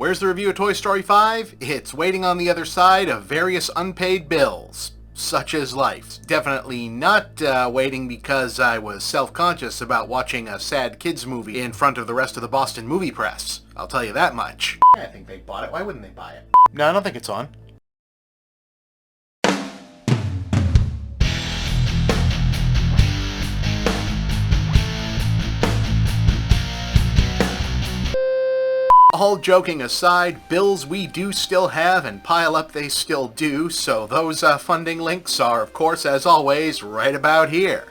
Where's the review of Toy Story 5? It's waiting on the other side of various unpaid bills, such as life. Definitely not waiting because I was self-conscious about watching a sad kids movie in front of the rest of the Boston movie press. I'll tell you that much. I think they bought it. Why wouldn't they buy it? No, I don't think it's on. All joking aside, bills we do still have and pile up they still do, so those funding links are, of course, as always, right about here.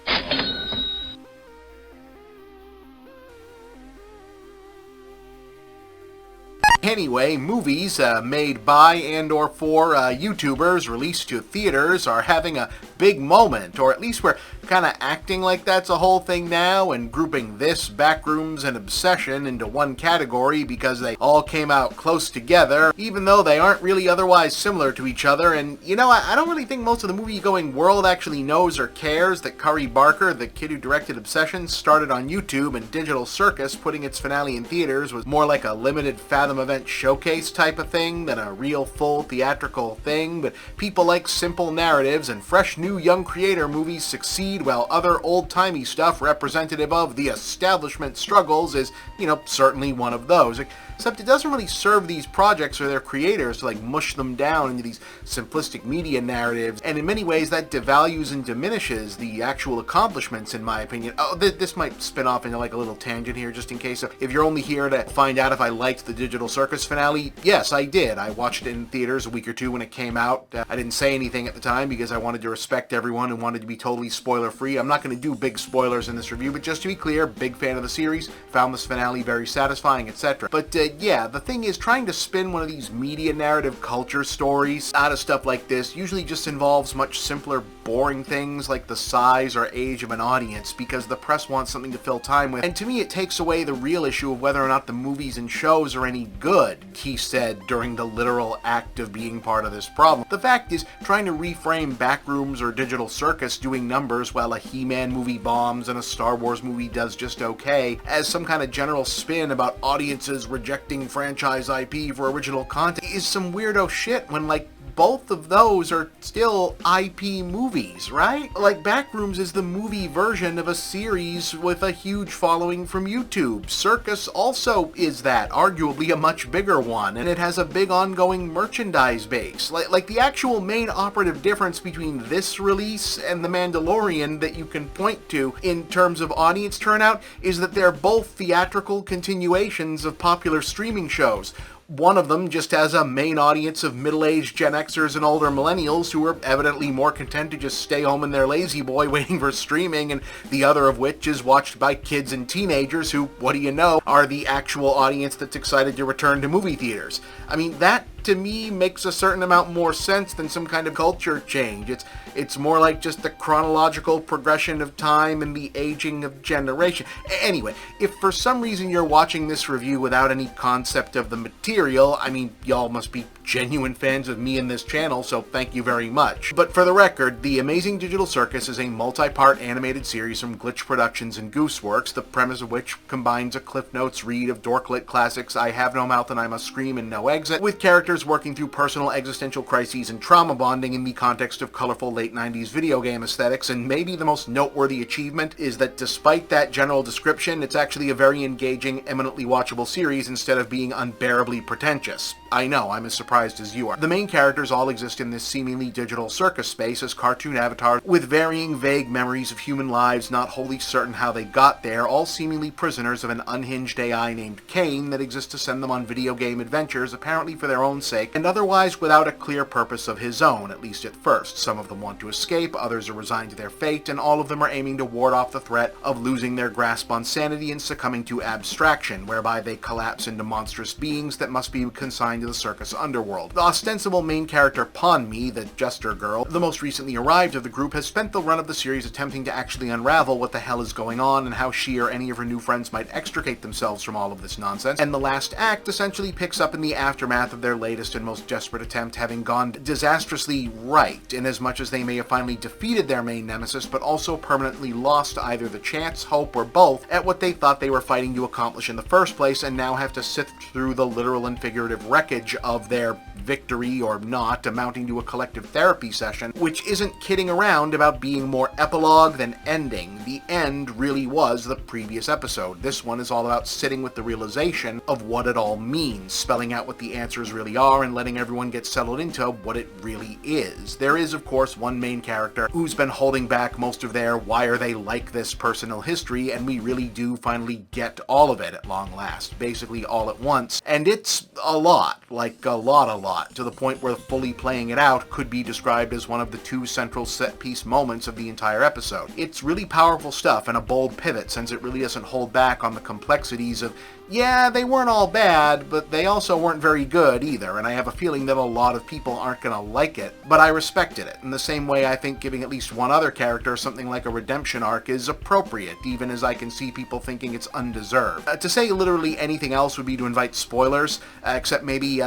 Anyway, movies made by and or for YouTubers released to theaters are having a big moment, or at least we're kind of acting like that's a whole thing now and grouping this, Backrooms, and Obsession into one category because they all came out close together, even though they aren't really otherwise similar to each other. And, you know, I don't really think most of the movie-going world actually knows or cares that Curry Barker, the kid who directed Obsession, started on YouTube, and Digital Circus, putting its finale in theaters, was more like a limited Fathom event showcase type of thing than a real full theatrical thing. But people like simple narratives, and fresh new young creator movies succeed while other old-timey stuff representative of the establishment struggles is, you know, certainly one of those. Except it doesn't really serve these projects or their creators to like mush them down into these simplistic media narratives, and in many ways that devalues and diminishes the actual accomplishments, in my opinion. Oh, this might spin off into like a little tangent here, just in case. If you're only here to find out if I liked the Digital Circus finale, yes, I did. I watched it in theaters a week or two when it came out. I didn't say anything at the time because I wanted to respect everyone and wanted to be totally spoiler-free. I'm not going to do big spoilers in this review, but just to be clear, big fan of the series, found this finale very satisfying, etc. But yeah, the thing is, trying to spin one of these media narrative culture stories out of stuff like this usually just involves much simpler, boring things like the size or age of an audience because the press wants something to fill time with. And to me, it takes away the real issue of whether or not the movies and shows are any good, Keith said during the literal act of being part of this problem. The fact is, trying to reframe Backrooms or Digital Circus doing numbers while a He-Man movie bombs and a Star Wars movie does just okay as some kind of general spin about audiences rejecting franchise IP for original content is some weirdo shit when, like, both of those are still IP movies, right? Like, Backrooms is the movie version of a series with a huge following from YouTube. Circus also is that, arguably a much bigger one, and it has a big ongoing merchandise base. Like the actual main operative difference between this release and The Mandalorian that you can point to in terms of audience turnout is that they're both theatrical continuations of popular streaming shows. One of them just has a main audience of middle-aged Gen Xers and older millennials who are evidently more content to just stay home in their lazy boy waiting for streaming, and the other of which is watched by kids and teenagers who, what do you know, are the actual audience that's excited to return to movie theaters. I mean, that to me makes a certain amount more sense than some kind of culture change. It's more like just the chronological progression of time and the aging of generation. Anyway, if for some reason you're watching this review without any concept of the material, I mean, y'all must be genuine fans of me and this channel, so thank you very much. But for the record, The Amazing Digital Circus is a multi-part animated series from Glitch Productions and Gooseworks, the premise of which combines a Cliff Notes read of dorklit classics I Have No Mouth and I Must Scream and No Exit, with characters working through personal existential crises and trauma bonding in the context of colorful late 90s video game aesthetics. And maybe the most noteworthy achievement is that despite that general description, it's actually a very engaging, eminently watchable series instead of being unbearably pretentious. I know, I'm as surprised as you are. The main characters all exist in this seemingly digital circus space as cartoon avatars with varying vague memories of human lives, not wholly certain how they got there, all seemingly prisoners of an unhinged AI named Kane that exists to send them on video game adventures, apparently for their own sake, and otherwise without a clear purpose of his own, at least at first. Some of them want to escape, others are resigned to their fate, and all of them are aiming to ward off the threat of losing their grasp on sanity and succumbing to abstraction, whereby they collapse into monstrous beings that must be consigned into the circus underworld. The ostensible main character Ponmi, the jester girl, the most recently arrived of the group, has spent the run of the series attempting to actually unravel what the hell is going on and how she or any of her new friends might extricate themselves from all of this nonsense, and the last act essentially picks up in the aftermath of their latest and most desperate attempt, having gone disastrously right, in as much as they may have finally defeated their main nemesis, but also permanently lost either the chance, hope, or both at what they thought they were fighting to accomplish in the first place, and now have to sift through the literal and figurative wreckage of their victory or not, amounting to a collective therapy session, which isn't kidding around about being more epilogue than ending. The end really was the previous episode. This one is all about sitting with the realization of what it all means, spelling out what the answers really are, and letting everyone get settled into what it really is. There is, of course, one main character who's been holding back most of their why are they like this personal history, and we really do finally get all of it at long last, basically all at once, and it's a lot, like a lot, to the point where fully playing it out could be described as one of the two central set-piece moments of the entire episode. It's really powerful stuff and a bold pivot, since it really doesn't hold back on the complexities of, yeah, they weren't all bad, but they also weren't very good either, and I have a feeling that a lot of people aren't gonna like it, but I respected it. In the same way I think giving at least one other character something like a redemption arc is appropriate, even as I can see people thinking it's undeserved. To say literally anything else would be to invite spoilers, except maybe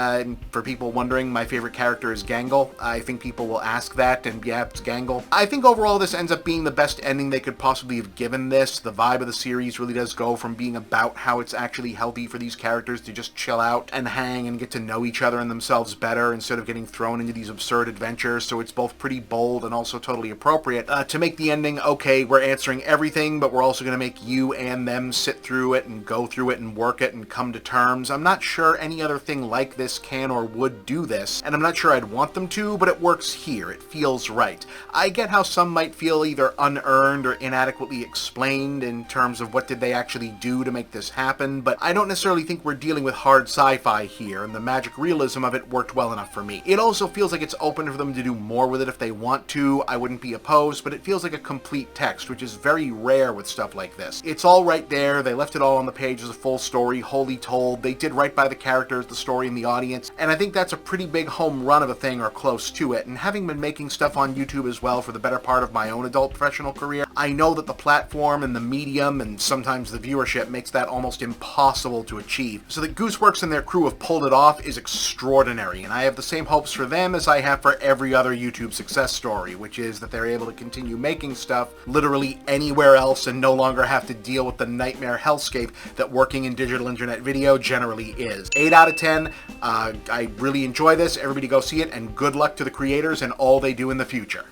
for people wondering, my favorite character is Gangle. I think people will ask that, and yeah, it's Gangle. I think overall this ends up being the best ending they could possibly have given this. The vibe of the series really does go from being about how it's actually healthy for these characters to just chill out and hang and get to know each other and themselves better instead of getting thrown into these absurd adventures, so it's both pretty bold and also totally appropriate. To make the ending, okay, we're answering everything, but we're also going to make you and them sit through it and go through it and work it and come to terms. I'm not sure any other thing like this can or would do this, and I'm not sure I'd want them to, but it works here. It feels right. I get how some might feel either unearned or inadequately explained in terms of what did they actually do to make this happen, but I don't necessarily think we're dealing with hard sci-fi here, and the magic realism of it worked well enough for me. It also feels like it's open for them to do more with it if they want to. I wouldn't be opposed, but it feels like a complete text, which is very rare with stuff like this. It's all right there. They left it all on the page as a full story, wholly told. They did right by the characters, the story, and the audience, and I think that's a pretty big home run of a thing or close to it. And having been making stuff on YouTube as well for the better part of my own adult professional career, I know that the platform and the medium and sometimes the viewership makes that almost impossible to achieve. So that Gooseworks and their crew have pulled it off is extraordinary, and I have the same hopes for them as I have for every other YouTube success story, which is that they're able to continue making stuff literally anywhere else and no longer have to deal with the nightmare hellscape that working in digital internet video generally is. 8 out of 10. I really enjoy this. Everybody go see it, and good luck to the creators and all they do in the future.